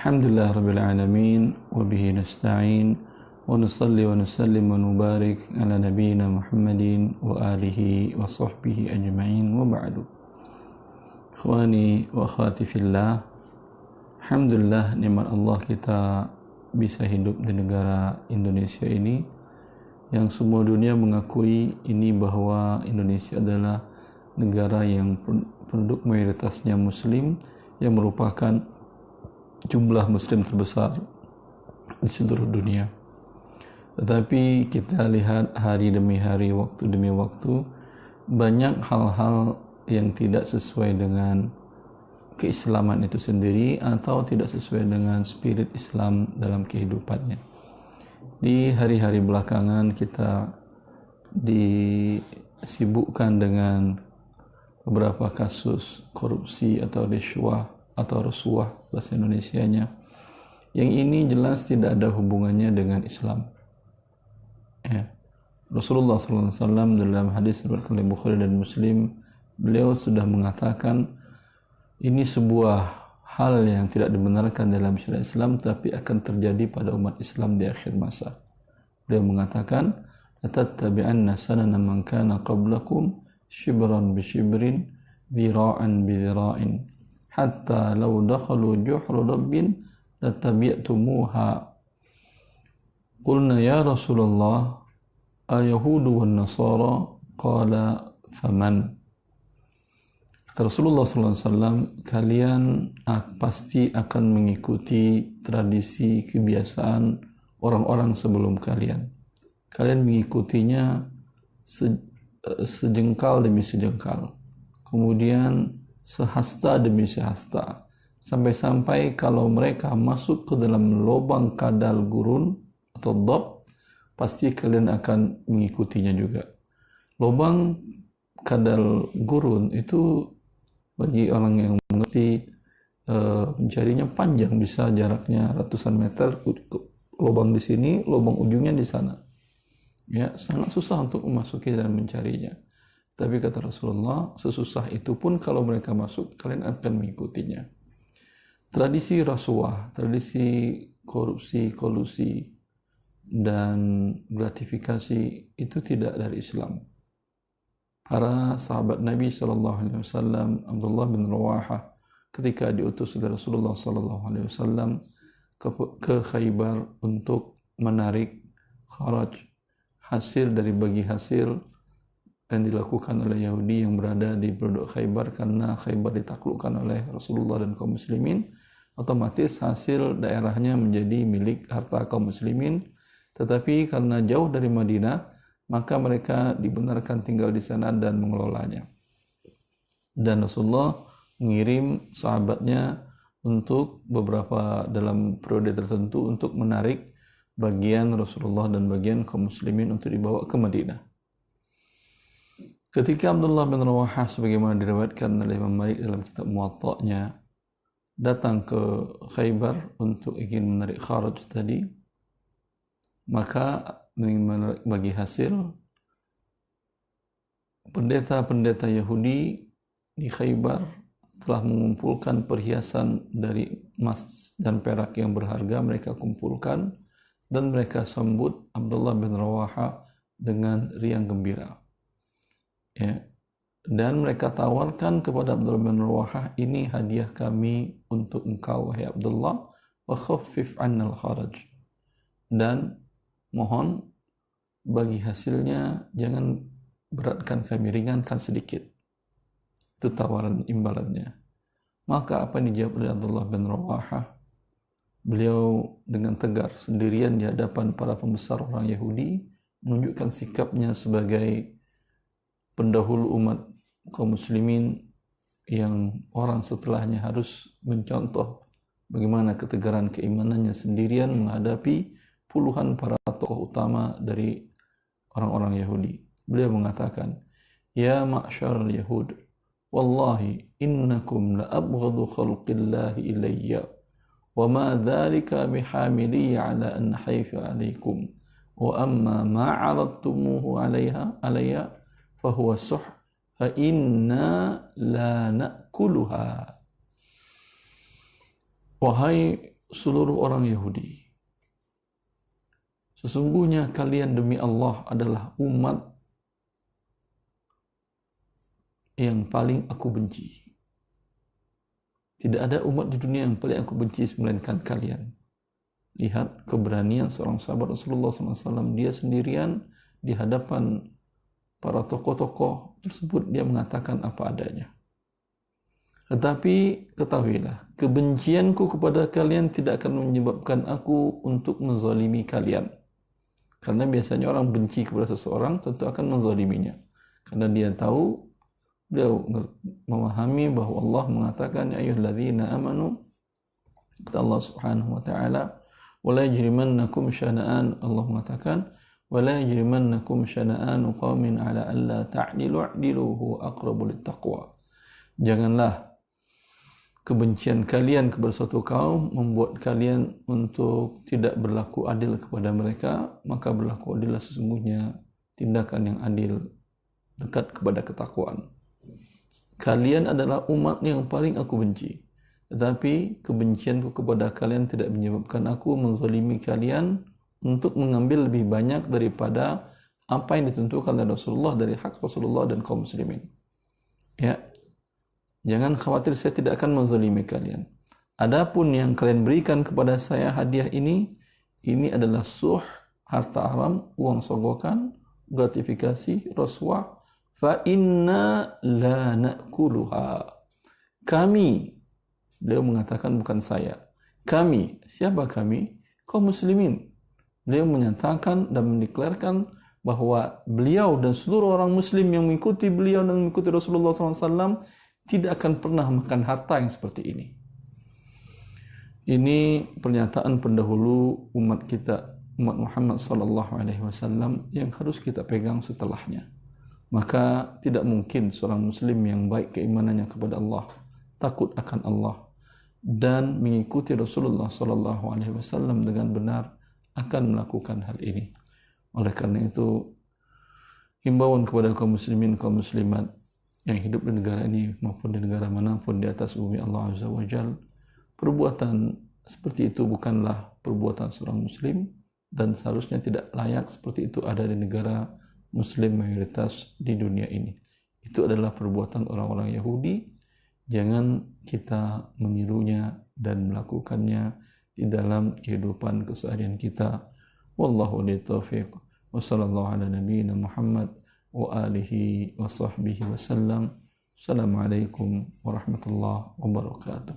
Alhamdulillah Rabbil Alamin wa bihi nasta'in wa nusalli wa nusallim wa nubarik ala nabiyyina Muhammadin wa alihi wa sahbihi ajma'in wa ba'du. Ikhwani wa akhwati fillah, alhamdulillah nikmat Allah kita bisa hidup di negara Indonesia ini yang semua dunia mengakui ini bahwa Indonesia adalah negara yang penduduk mayoritasnya muslim, yang merupakan jumlah muslim terbesar di seluruh dunia. Tetapi kita lihat hari demi hari, waktu demi waktu, banyak hal-hal yang tidak sesuai dengan keislaman itu sendiri atau tidak sesuai dengan spirit Islam dalam kehidupannya. Di hari-hari belakangan kita disibukkan dengan beberapa kasus korupsi atau rishwah atau rasuah bahasa Indonesianya, yang ini jelas tidak ada hubungannya dengan Islam. Ya. Rasulullah SAW dalam hadis riwayat oleh Bukhari dan Muslim, beliau sudah mengatakan ini sebuah hal yang tidak dibenarkan dalam syariat Islam, tapi akan terjadi pada umat Islam di akhir masa. Beliau mengatakan, "Latattabi'anna sanana man kana qablakum shibran bi shibrin, dhira'an bi dhira'in, hatta law dakhalu juhra rabbin latabi'tumuha." Qulna ya Rasulullah, ayahudu wan nasara? Qala faman? Rasulullah SAW, kalian pasti akan mengikuti tradisi kebiasaan orang-orang sebelum kalian. Kalian mengikutinya sejengkal demi sejengkal, kemudian sehasta demi sehasta, sampai-sampai kalau mereka masuk ke dalam lubang kadal gurun atau dhab, pasti kalian akan mengikutinya juga. Lubang kadal gurun itu bagi orang yang mengerti mencarinya panjang, bisa jaraknya ratusan meter. Lubang di sini, lubang ujungnya di sana. Ya, sangat susah untuk memasuki dan mencarinya. Tapi kata Rasulullah, sesusah itu pun kalau mereka masuk, kalian akan mengikutinya. Tradisi rasuah, tradisi korupsi, kolusi, dan gratifikasi itu tidak dari Islam. Para sahabat Nabi SAW, Abdullah bin Rawahah, ketika diutus oleh Rasulullah SAW ke Khaybar untuk menarik kharaj, hasil dari bagi hasil yang dilakukan oleh Yahudi yang berada di penduduk Khaybar, karena Khaybar ditaklukkan oleh Rasulullah dan kaum muslimin, otomatis hasil daerahnya menjadi milik harta kaum muslimin. Tetapi karena jauh dari Madinah, maka mereka dibenarkan tinggal di sana dan mengelolanya. Dan Rasulullah mengirim sahabatnya untuk beberapa dalam periode tertentu untuk menarik bagian Rasulullah dan bagian kaum muslimin untuk dibawa ke Madinah. Ketika Abdullah bin Rawahah, sebagaimana diriwayatkan oleh Imam Malik dalam kitab Muwatta'nya, datang ke Khaybar untuk ingin menarik kharaj tadi, maka bagi hasil, pendeta-pendeta Yahudi di Khaybar telah mengumpulkan perhiasan dari emas dan perak yang berharga. Mereka kumpulkan dan mereka sambut Abdullah bin Rawahah dengan riang gembira. Ya. Dan mereka tawarkan kepada Abdullah bin Rawahah, ini hadiah kami untuk engkau wahai Abdullah, wa khaffif 'anna al-kharaj, dan mohon bagi hasilnya jangan beratkan kami, ringankan sedikit. Itu tawaran imbalannya. Maka apa yang dijawab oleh Abdullah bin Rawahah? Beliau dengan tegar sendirian di hadapan para pembesar orang Yahudi menunjukkan sikapnya sebagai pendahulu umat kaum muslimin yang orang setelahnya harus mencontoh bagaimana ketegaran keimanannya sendirian menghadapi puluhan para tokoh utama dari orang-orang Yahudi. Beliau mengatakan, "Ya ma'syarul Yahud, wallahi innakum la abghadu khalqillahi ilayya, wa ma dhalika bihamili ala an haifa alaikum, wa amma ma 'aradtumuhu alayya fahuwa suh, fa inna la na'kuluha." Wahai seluruh orang Yahudi, sesungguhnya kalian demi Allah adalah umat yang paling aku benci. Tidak ada umat di dunia yang paling aku benci melainkan kalian. Lihat keberanian seorang sahabat Rasulullah SAW. Dia sendirian di hadapan para tokoh-tokoh tersebut, dia mengatakan apa adanya. Tetapi ketahuilah, kebencianku kepada kalian tidak akan menyebabkan aku untuk menzalimi kalian. Karena biasanya orang benci kepada seseorang tentu akan menzaliminya. Karena dia tahu, beliau memahami bahwa Allah mengatakan, ya ayyuhalladzina amanu, kata Allah Subhanahu wa taala, wala yajrimannakum syana'an, Allah mengatakan, wala yajrimannakum syana'an qaumin ala alla ta'dilu i'dilu huwa aqrabu littaqwa. Janganlah kebencian kalian kepada suatu kaum membuat kalian untuk tidak berlaku adil kepada mereka, maka berlaku adillah sesungguhnya tindakan yang adil dekat kepada ketakwaan. Kalian adalah umat yang paling aku benci, tetapi kebencianku kepada kalian tidak menyebabkan aku menzalimi kalian untuk mengambil lebih banyak daripada apa yang ditentukan oleh Rasulullah dari hak Rasulullah dan kaum muslimin. Ya, jangan khawatir, saya tidak akan menzalimi kalian. Adapun yang kalian berikan kepada saya hadiah ini adalah harta haram, uang sogokan, gratifikasi, rasuah. Fa inna la na'kuluha. Kami, beliau mengatakan bukan saya. Kami, siapa kami? Kaum muslimin. Beliau menyatakan dan mendeklarkan bahwa beliau dan seluruh orang muslim yang mengikuti beliau dan mengikuti Rasulullah SAW tidak akan pernah makan harta yang seperti ini. Ini pernyataan pendahulu umat kita, umat Muhammad SAW, yang harus kita pegang setelahnya. Maka tidak mungkin seorang muslim yang baik keimanannya kepada Allah, takut akan Allah, dan mengikuti Rasulullah SAW dengan benar akan melakukan hal ini. Oleh karena itu, himbauan kepada kaum muslimin, kaum muslimat yang hidup di negara ini maupun di negara manapun di atas bumi Allah Azza wa Jal, perbuatan seperti itu bukanlah perbuatan seorang muslim, dan seharusnya tidak layak seperti itu ada di negara muslim mayoritas di dunia ini. Itu adalah perbuatan orang-orang Yahudi. Jangan kita menirunya dan melakukannya di dalam kehidupan keseharian kita. Wallahu a'lam taufiq. Wa sallallahu ala nabiyyina Muhammad wa alihi wa sahbihi wa sallam. Assalamualaikum warahmatullahi wabarakatuh.